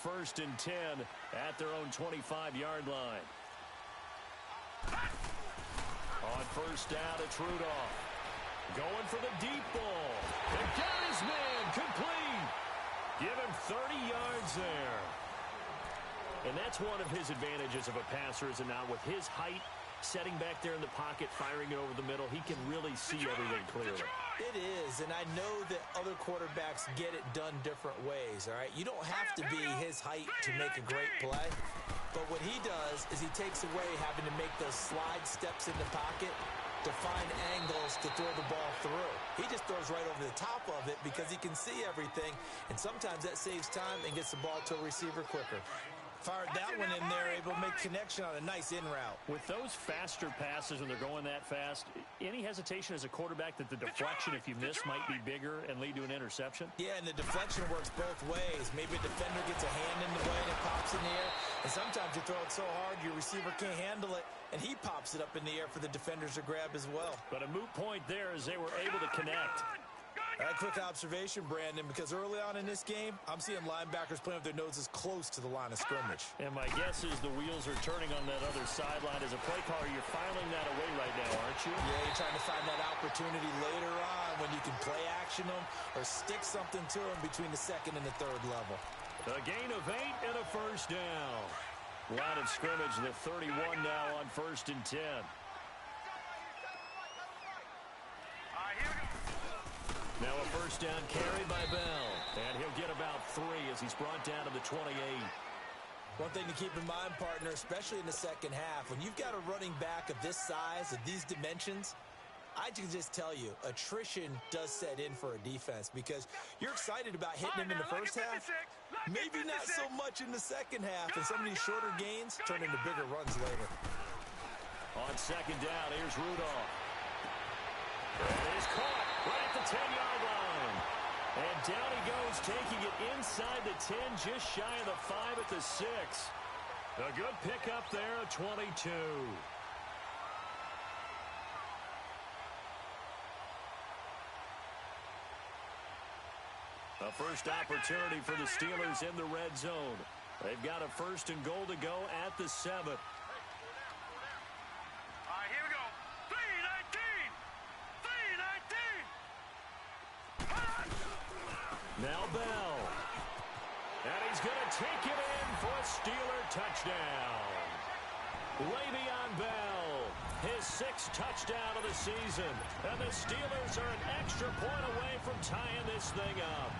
1st and 10 at their own 25-yard line. On 1st down, it's Rudolph. Going for the deep ball. And got his man complete. Give him 30 yards there. And that's one of his advantages of a passer, is it not? With his height, setting back there in the pocket, firing it over the middle, he can really see everything clearly. It is, and I know that other quarterbacks get it done different ways, all right? You don't have to be his height to make a great play. But what he does is he takes away having to make those slide steps in the pocket to find angles to throw the ball through. He just throws right over the top of it because he can see everything, and sometimes that saves time and gets the ball to a receiver quicker. Fired that one in there, able to make connection on a nice in route. With those faster passes when they're going that fast, any hesitation as a quarterback that the deflection, if you miss, might be bigger and lead to an interception? Yeah, and the deflection works both ways. Maybe a defender gets a hand in the way and it pops in the air. And sometimes you throw it so hard your receiver can't handle it, and he pops it up in the air for the defenders to grab as well. But a moot point there as they were able to connect. A quick observation, Brandon, because early on in this game, I'm seeing linebackers playing with their noses close to the line of scrimmage. And my guess is the wheels are turning on that other sideline. As a play caller, you're filing that away right now, aren't you? Yeah, you're trying to find that opportunity later on when you can play action them or stick something to them between the second and the third level. A gain of 8 and a 1st down. Line of scrimmage, the 31 now on 1st and 10. Now a 1st down carry by Bell. And he'll get about 3 as he's brought down to the 28. One thing to keep in mind, partner, especially in the second half, when you've got a running back of this size, of these dimensions, I can just tell you, attrition does set in for a defense because you're excited about hitting him in the first half. Maybe not so much in the second half, and some of these shorter gains turn into bigger runs later. On 2nd down, here's Rudolph. And he's caught right at the 10-yard line. And down he goes, taking it inside the 10, just shy of the 5 at the 6. A good pickup there, a 22. A first opportunity for the Steelers in the red zone. They've got a 1st and goal to go at the 7. Now Bell. And he's going to take it in for a Steeler touchdown. Le'Veon Bell, his 6th touchdown of the season. And the Steelers are an extra point away from tying this thing up.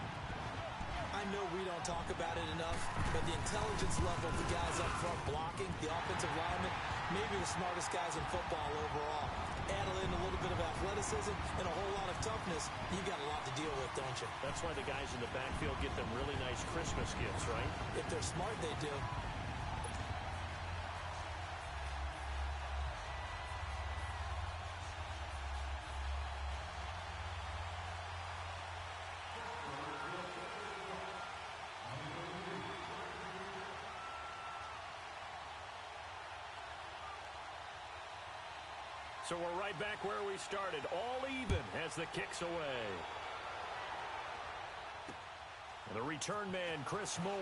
I know we don't talk about it enough, but the intelligence level of the guys up front blocking, the offensive linemen, maybe the smartest guys in football overall. Add in a little bit of athleticism and a whole lot of toughness, you got a lot to deal with, don't you? That's why the guys in the backfield get them really nice Christmas gifts, right? If they're smart, they do. So we're right back where we started, all even as the kick's away. And the return man, Chris Moore.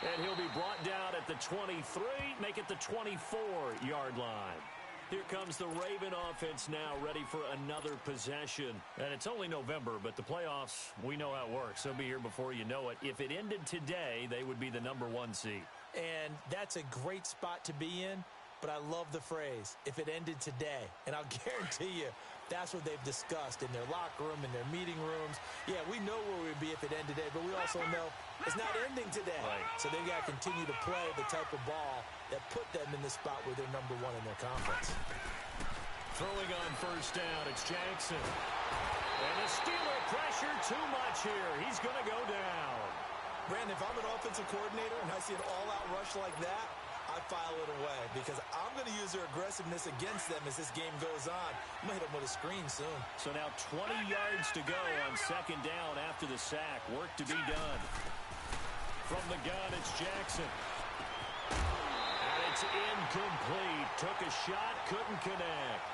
And he'll be brought down at the 23, make it the 24-yard line. Here comes the Raven offense now, ready for another possession. And it's only November, but the playoffs, we know how it works. They'll be here before you know it. If it ended today, they would be the #1 seed. And that's a great spot to be in, but I love the phrase, if it ended today. And I'll guarantee you, that's what they've discussed in their locker room, in their meeting rooms. Yeah, we know where we'd be if it ended today, but we also know it's not ending today. Right. So they've got to continue to play the type of ball that put them in the spot where they're #1 in their conference. Throwing on 1st down, it's Jackson. And the Steeler pressure too much here. He's going to go down. Brandon, if I'm an offensive coordinator and I see an all-out rush like that, I file it away because I'm going to use their aggressiveness against them as this game goes on. I'm going to hit them with a screen soon. So now 20 yards to go on 2nd down after the sack. Work to be done. From the gun, it's Jackson. And it's incomplete. Took a shot, couldn't connect.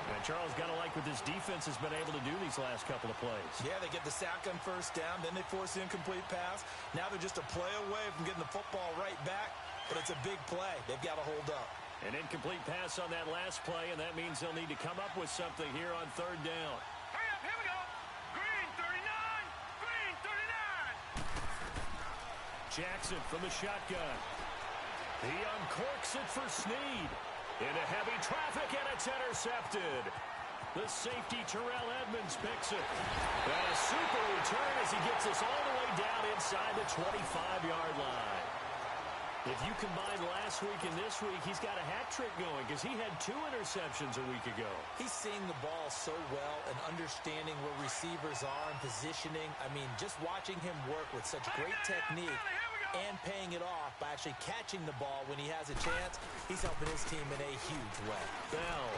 And Charles, got to like what this defense has been able to do these last couple of plays. Yeah, they get the sack on first down, then they force the incomplete pass. Now they're just a play away from getting the football right back, but it's a big play. They've got to hold up. An incomplete pass on that last play, and that means they'll need to come up with something here on third down. Hurry up, here we go. Green 39, green 39. Jackson from the shotgun. He uncorks it for Snead. Into heavy traffic, and it's intercepted. The safety, Terrell Edmonds, picks it. And a super return as he gets us all the way down inside the 25-yard line. If you combine last week and this week, he's got a hat trick going because he had 2 interceptions a week ago. He's seeing the ball so well and understanding where receivers are and positioning. I mean, just watching him work with such great technique and paying it off by actually catching the ball when he has a chance, he's helping his team in a huge way. Bell.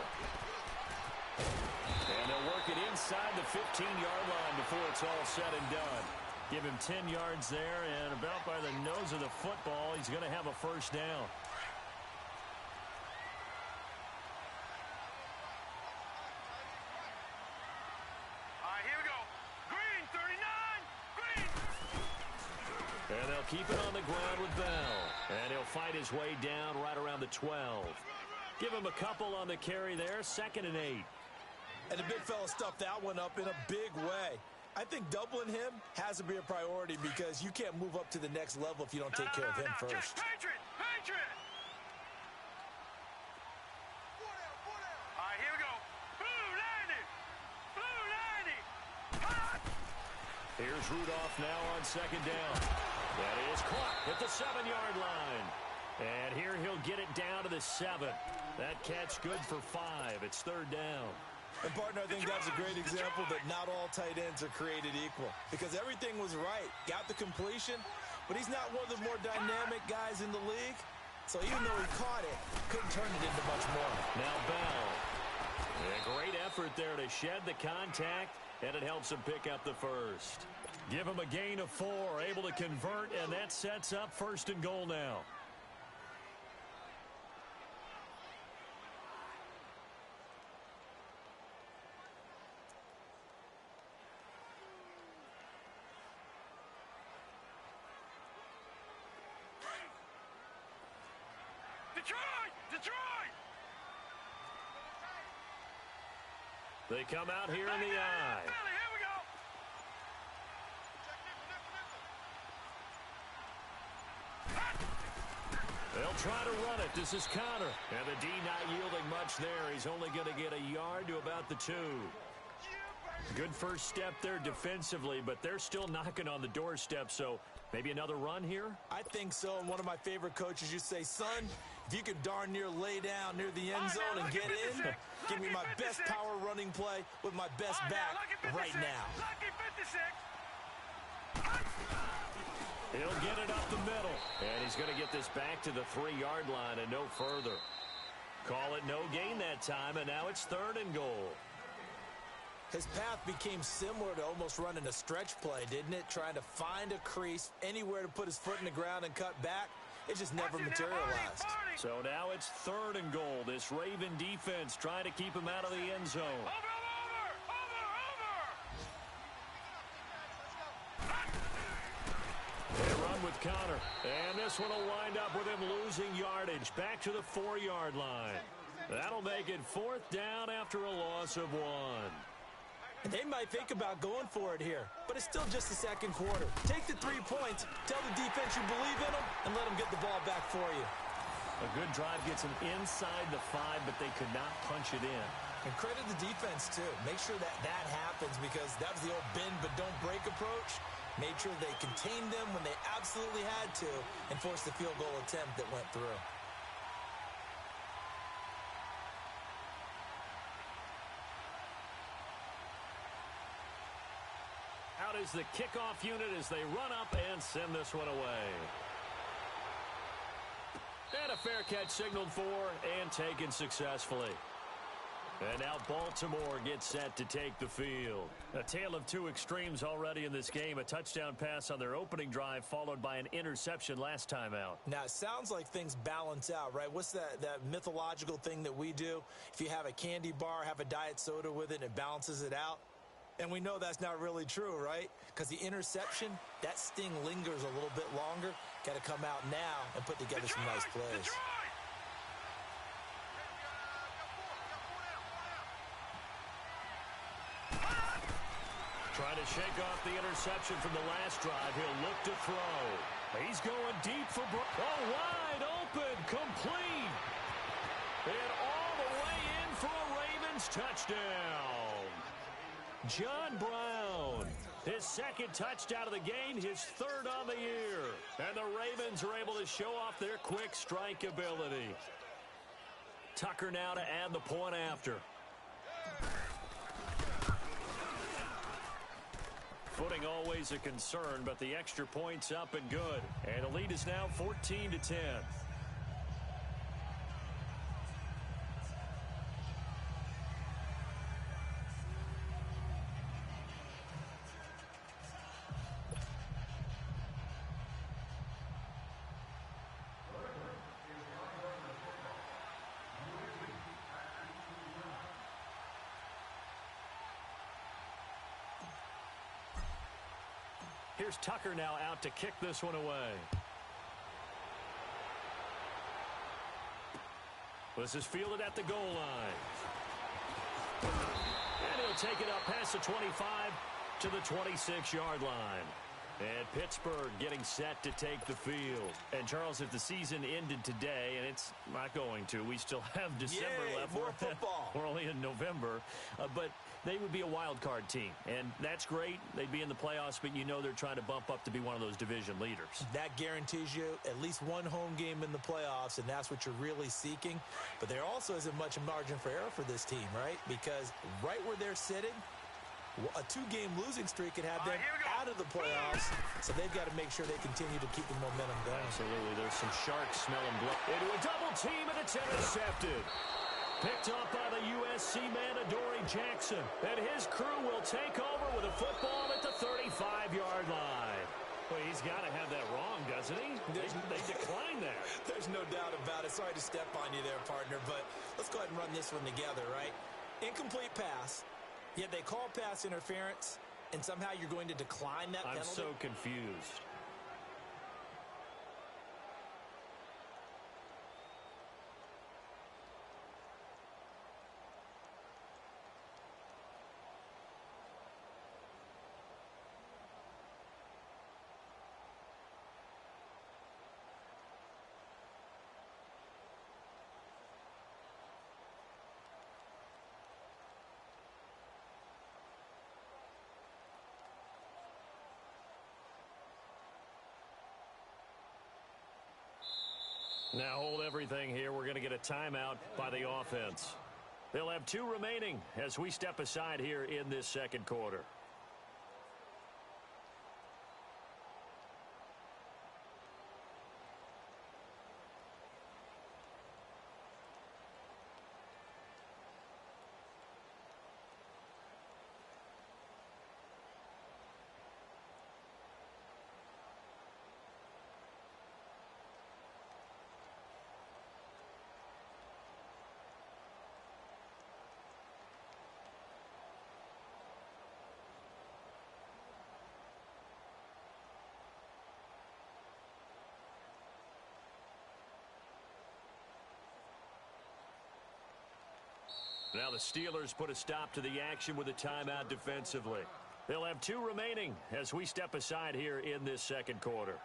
And they'll work it inside the 15-yard line before it's all said and done. Give him 10 yards there, and about by the nose of the football, he's going to have a first down. All right, here we go. Green 39, green. And they'll keep it on the ground with Bell. And he'll fight his way down right around the 12. Give him a couple on the carry there, 2nd and 8. And the big fella stuffed that one up in a big way. I think doubling him has to be a priority because you can't move up to the next level if you don't take care of him first. Just Patriot. All right, here we go. Blue 90. Hot. Here's Rudolph now on 2nd down. That is caught at the 7-yard line. And here he'll get it down to the 7. That catch good for 5. It's 3rd down. And, partner, I think that's a great example that not all tight ends are created equal because everything was right. Got the completion, but he's not one of the more dynamic guys in the league. So even though he caught it, couldn't turn it into much more. Now Bell. A great effort there to shed the contact, and it helps him pick up the first. Give him a gain of 4, able to convert, and that sets up 1st and goal now. Detroit! They come out here in the eye. Philly, here we go. They'll try to run it. This is Connor. And the D not yielding much there. He's only going to get a yard to about the 2. Good first step there defensively, but they're still knocking on the doorstep, so maybe another run here? I think so, and one of my favorite coaches used to say, son, if you can darn near lay down near the end zone and get in, give me my best power running play with my best back right now. He'll get it up the middle, and he's going to get this back to the 3-yard line and no further. Call it no gain that time, and now it's 3rd and goal. His path became similar to almost running a stretch play, didn't it? Trying to find a crease, anywhere to put his foot in the ground and cut back. It just never materialized. So now it's 3rd and goal. This Raven defense trying to keep him out of the end zone. Over. They run with Connor. And this one will wind up with him losing yardage. Back to the 4-yard line. That'll make it 4th down after a loss of 1. They might think about going for it here, but it's still just the 2nd quarter. Take the 3 points, tell the defense you believe in them, and let them get the ball back for you. A good drive gets them inside the 5, but they could not punch it in. And credit the defense, too. Make sure that happens because that was the old bend but don't break approach. Made sure they contained them when they absolutely had to and forced the field goal attempt that went through. Out is the kickoff unit as they run up and send this one away. And a fair catch signaled for and taken successfully. And now Baltimore gets set to take the field. A tale of two extremes already in this game. A touchdown pass on their opening drive, followed by an interception last time out. Now, it sounds like things balance out, right? What's that mythological thing that we do? If you have a candy bar, have a diet soda with it, and it balances it out. And we know that's not really true, right? Because the interception, that sting lingers a little bit longer. Got to come out now and put together some nice plays. Trying to shake off the interception from the last drive. He'll look to throw. He's going deep for wide open, complete. And all the way in for a Ravens touchdown. John Brown, his second touchdown of the game, his third on the year. And the Ravens are able to show off their quick strike ability. Tucker now to add the point after. Footing always a concern, but the extra point's up and good. And the lead is now 14-10. Here's Tucker now out to kick this one away. This is fielded at the goal line. And he'll take it up past the 25 to the 26-yard line. And Pittsburgh getting set to take the field. And, Charles, if the season ended today, and it's not going to, we still have December left. More football. We're only in November. But they would be a wild card team. And that's great. They'd be in the playoffs, but you know they're trying to bump up to be one of those division leaders. That guarantees you at least one home game in the playoffs, and that's what you're really seeking. But there also isn't much margin for error for this team, right? Because right where they're sitting, a two-game losing streak could have them out of the playoffs, so they've got to make sure they continue to keep the momentum going. Absolutely. There's some sharks smelling blood. Into a double team, and it's intercepted. Picked up by the USC man, Adoree Jackson. And his crew will take over with a football at the 35-yard line. Well, he's got to have that wrong, doesn't he? They declined that. There's no doubt about it. Sorry to step on you there, partner, but let's go ahead and run this one together, right? Incomplete pass. Yet they call pass interference, and somehow you're going to decline that penalty? I'm so confused. Now hold everything here. We're going to get a timeout by the offense. They'll have 2 remaining as we step aside here in this second quarter. Now the Steelers put a stop to the action with a timeout defensively. They'll have 2 remaining as we step aside here in this second quarter.